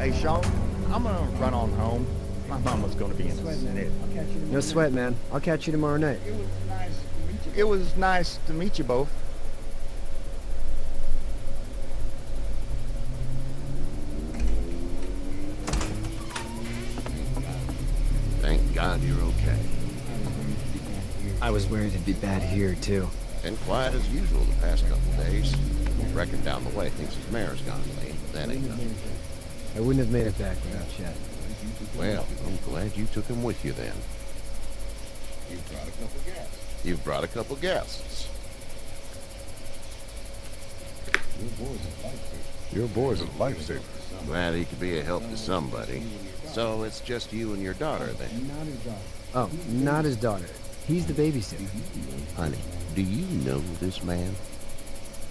Hey, Sean, I'm gonna run on home. My mama's gonna be in a snit. No sweat, man. I'll catch you tomorrow night. It was nice to meet you both. Thank God you're okay. I was worried it'd be bad here, too. Been quiet as usual the past couple days. Reckon down the way thinks his mare's gone late, but that ain't nothing. I wouldn't have made it back without Chet. Well, I'm glad you took him with you then. You've brought a couple guests. Your boy's a lifesaver. Glad he could be a help to somebody. So it's just you and your daughter then? Oh, not his daughter. He's the babysitter. Honey, do you know this man?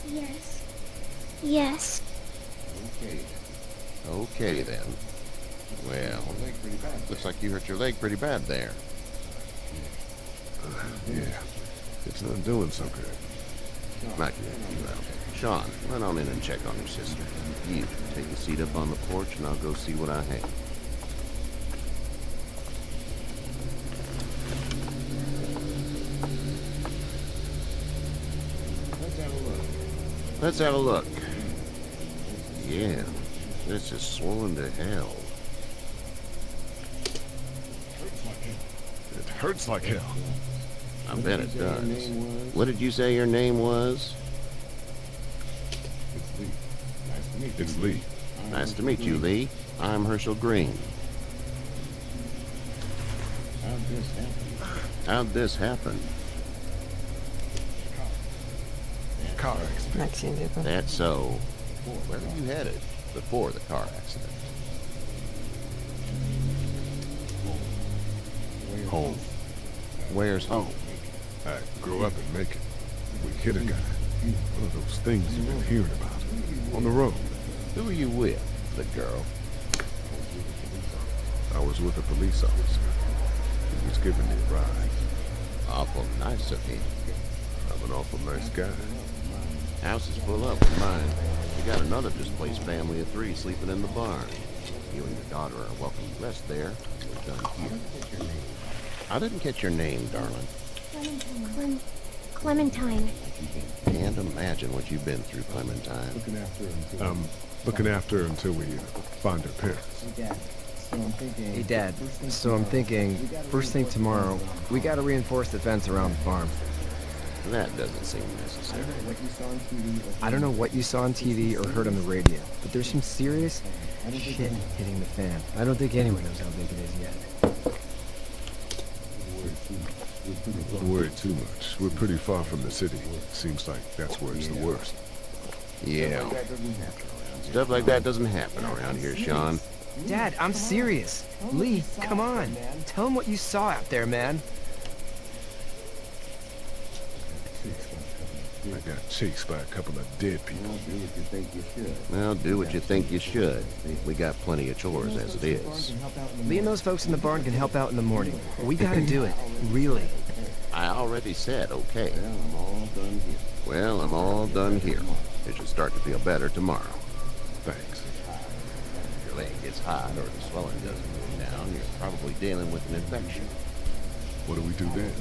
Yes. Yes. Okay then. Well, looks like you hurt your leg pretty bad there. Yeah, it's not doing so good. Not good. Well, Sean, run on in and check on your sister. You, take a seat up on the porch and I'll go see what I have. Let's have a look. Yeah, this is swollen to hell. It hurts like hell. I bet it does. What did you say your name was? It's Lee. Nice to meet you, Lee. I'm Herschel Green. How'd this happen? Car accident. That's so. Where were you headed before the car accident? Home. Where's home? I grew up in Macon. We hit a guy. One of those things you've been hearing about. On the road. Who are you with? The girl? I was with a police officer. He was giving me a ride. Awful nice of him. I'm an awful nice guy. House is full up with mine. We got another displaced family of 3 sleeping in the barn. You and your daughter are welcome to rest there. We're done here. I didn't catch your name, darling. Clementine. Can't imagine what you've been through, Clementine. Looking after her until we find her parents. Hey, Dad. So I'm thinking, first thing tomorrow, we gotta reinforce the fence around the farm. That doesn't seem necessary. I don't know what you saw on TV or heard on the radio, but there's some serious shit hitting the fan. I don't think anyone knows how big it is yet. Don't worry too much. We're pretty far from the city. Seems like that's where it's the worst. Yeah. Stuff like that doesn't happen around here, Sean. Dad, I'm serious. Lee, come on. Tell him what you saw out there, man. I got chased by a couple of dead people. Well, do what you think you should. We got plenty of chores as it is. Lee and those folks in the barn can help out in the morning. We gotta do it. Really. I already said okay. Well, I'm all done here. It should start to feel better tomorrow. Thanks. If your leg gets hot or the swelling doesn't go down, you're probably dealing with an infection. What do we do then?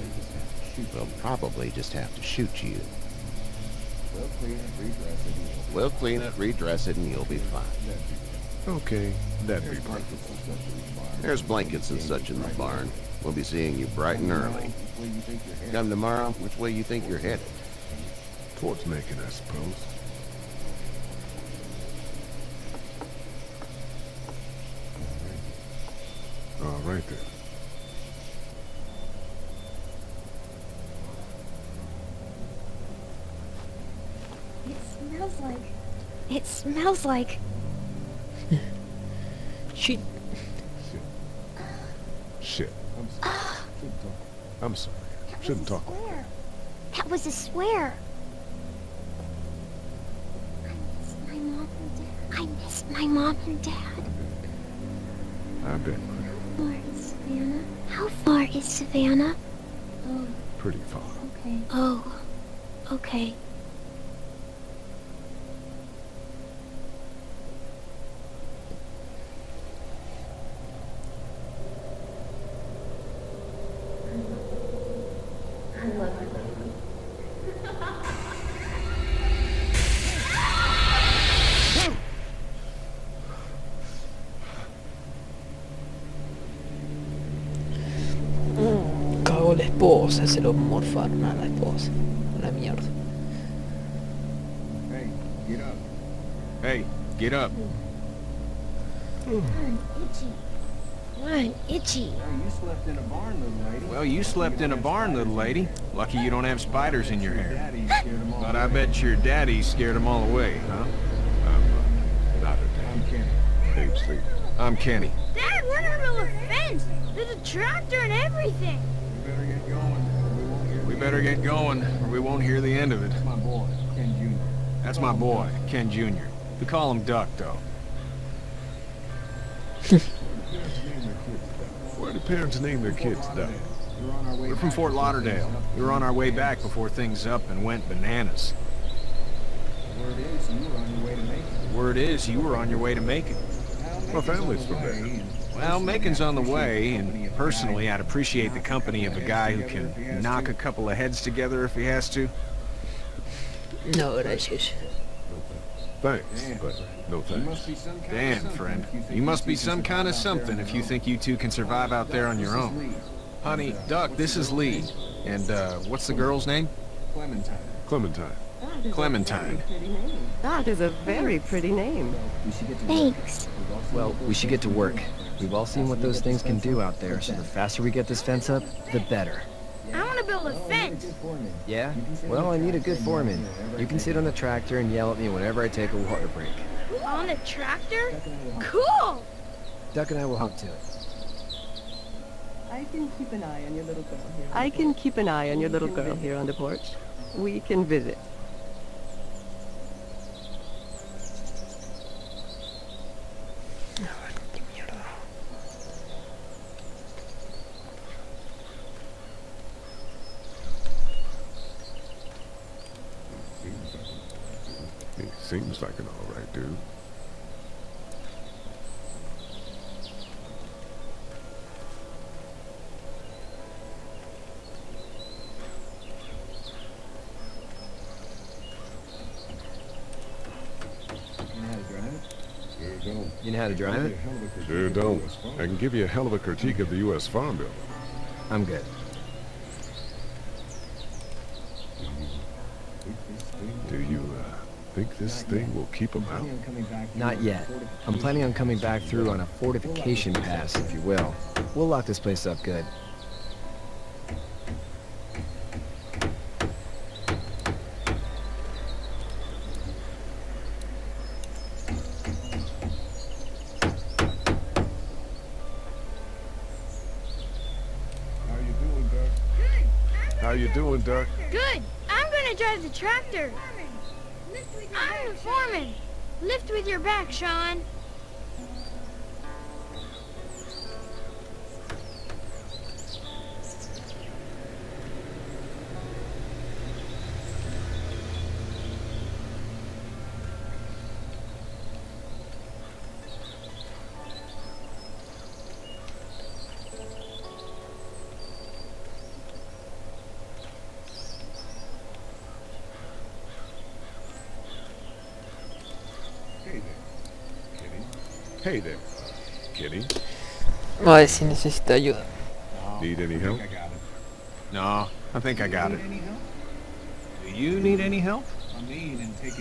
We'll probably just have to shoot you. We'll clean it, redress it, and you'll be fine. Okay, that'd be perfect. There's blankets and such in the barn. We'll be seeing you bright and early. Come tomorrow, which way you think you're headed? Towards Macon, I suppose. All right then. It smells like... She... Shit. I'm sorry. Shouldn't talk like that. That was a swear. I miss my mom and dad. I bet. How far is Savannah? How far is Savannah? Oh, Pretty far. okay. Oh, okay. Cagó la esposa, se lo morfaron a la esposa. La mierda. Hey, get up. Hey, get up. I'm itchy. You slept in a barn, little lady. Well, you slept in a barn, little lady. Lucky you don't have spiders in your hair. But I bet your daddy scared them all away, huh? Not a damn. I'm Kenny. Name's Lee. I'm Kenny. Dad, we're in the middle of a fence. There's a tractor and everything. We better get going. We better get going, or we won't hear the end of it. That's my boy, Ken Jr. That's my boy, Ken Jr. We call him Duck, though. Why do parents name their kids Duck? We're from Fort Lauderdale. We were on our way back before things up and went bananas. Word is, you were on your way to Macon. My family's from there. Well, Macon's on the way, and personally, I'd appreciate the company of a guy who can knock a couple of heads together if he has to. No, gracias. Thanks, but no thanks. Damn, friend. You must be some kind of something if you think you two can survive out there on your own. Honey, Duck, this is Lee. And, what's the girl's name? Clementine. Clementine. That is a very pretty name. Thanks. Well, we should get to work. We've all seen what those things can do out there, so the faster we get this fence up, the better. I want to build a fence. Yeah? Well, I need a good foreman. You can sit on the tractor and yell at me whenever I take a water break. On the tractor? Cool! Duck and I will hook to it. I can keep an eye on your little girl here. I can keep an eye on your little girl here on the porch. We can visit. Qué mierda. He seems like an all right dude. You know how to drive it? Sure don't. I can give you a hell of a critique of the U.S. Farm Bill. I'm good. Do you, think this thing will keep them out? Not yet. I'm planning on coming back through on a fortification pass, if you will. We'll lock this place up good. How you doing, Duck? Good. I'm going to drive the tractor. I'm the foreman. Lift with your back, Sean. Hey there, Kenny. A ver si necesita ayuda. Need any help? No, I think I got it. Do you need any help?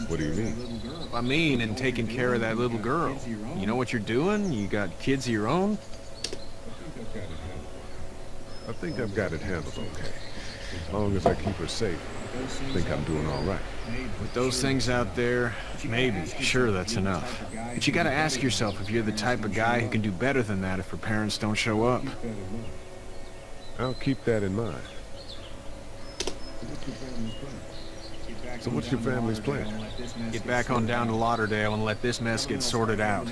What do you mean? I mean, in taking care of that little girl. You know what you're doing? You got kids of your own? I think I've got it handled okay. As long as I keep her safe, I think I'm doing all right. With those things out there, maybe, sure, that's enough. But you gotta ask yourself if you're the type of guy who can do better than that if her parents don't show up. I'll keep that in mind. So what's your family's plan? Get back on down to Lauderdale and let this mess get sorted out.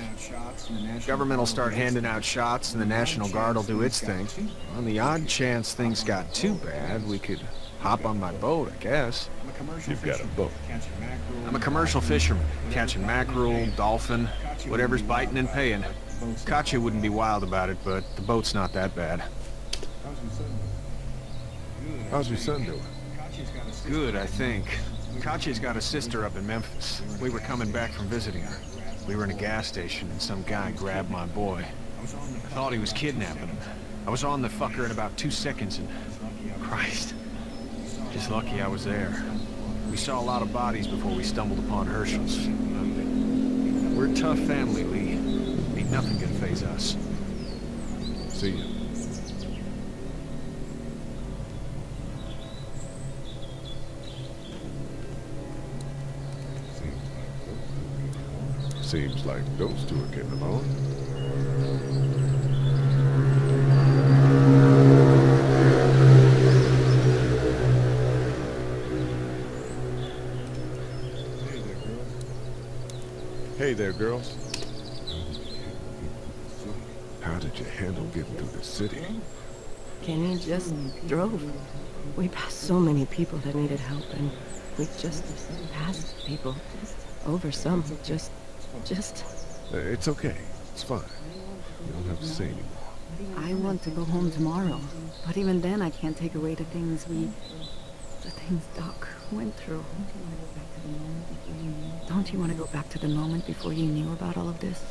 Government will start handing out shots and the National Guard will do its thing. On the odd chance things got too bad, we could hop on my boat, I guess. You've got a boat. I'm a commercial fisherman, catching mackerel, dolphin, whatever's biting and paying. Katya wouldn't be wild about it, but the boat's not that bad. How's your son doing? Good, I think. Katya's got a sister up in Memphis. We were coming back from visiting her. We were in a gas station and some guy grabbed my boy. I thought he was kidnapping him. I was on the fucker in about 2 seconds and... Christ. Just lucky I was there. We saw a lot of bodies before we stumbled upon Herschel's. We're a tough family, Lee. Ain't nothing gonna faze us. See ya. Seems like those two are getting along. Hey there, girls. How did you handle getting through the city? Kenny just drove. We passed so many people that needed help, and we just passed people. Over some, just... It's okay. It's fine. You don't have to say anymore. I want to go home tomorrow, but even then I can't take away the things Doc went through. Don't you want to go back to the moment before you knew about all of this?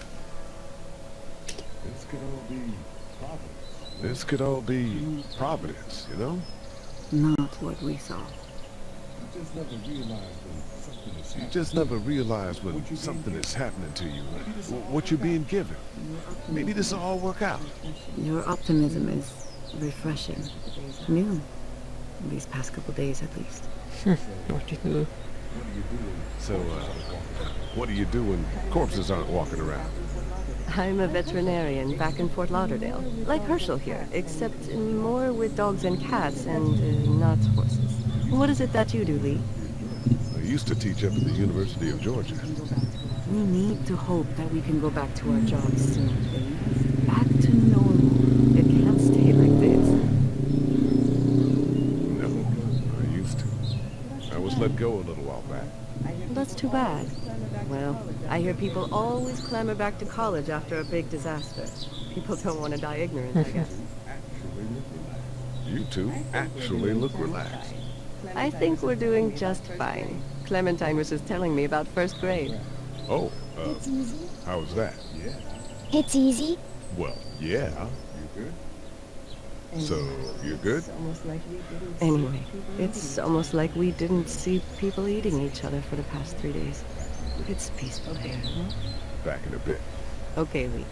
This could all be Providence, you know? Not what we saw. You just never realize when something is happening to you, what you're being given. Maybe this will all work out. Your optimism is refreshing. New. These past couple days, at least. So, what do you do when corpses aren't walking around? I'm a veterinarian back in Fort Lauderdale. Like Herschel here, except more with dogs and cats and not horses. What is it that you do, Lee? I used to teach up at the University of Georgia. We need to hope that we can go back to our jobs soon, Lee. Back to normal. It can't stay like this. No, I used to. I was let go a little while back. That's too bad. Well, I hear people always clamor back to college after a big disaster. People don't want to die ignorant, I guess. You two actually look relaxed. I think we're doing just fine. Clementine was just telling me about first grade. Oh, It's easy. how was that? It's easy. Well, yeah. So, you're good? Anyway, it's almost like we didn't see people eating each other for the past 3 days. It's peaceful here. Back in a bit. Okay, Lee.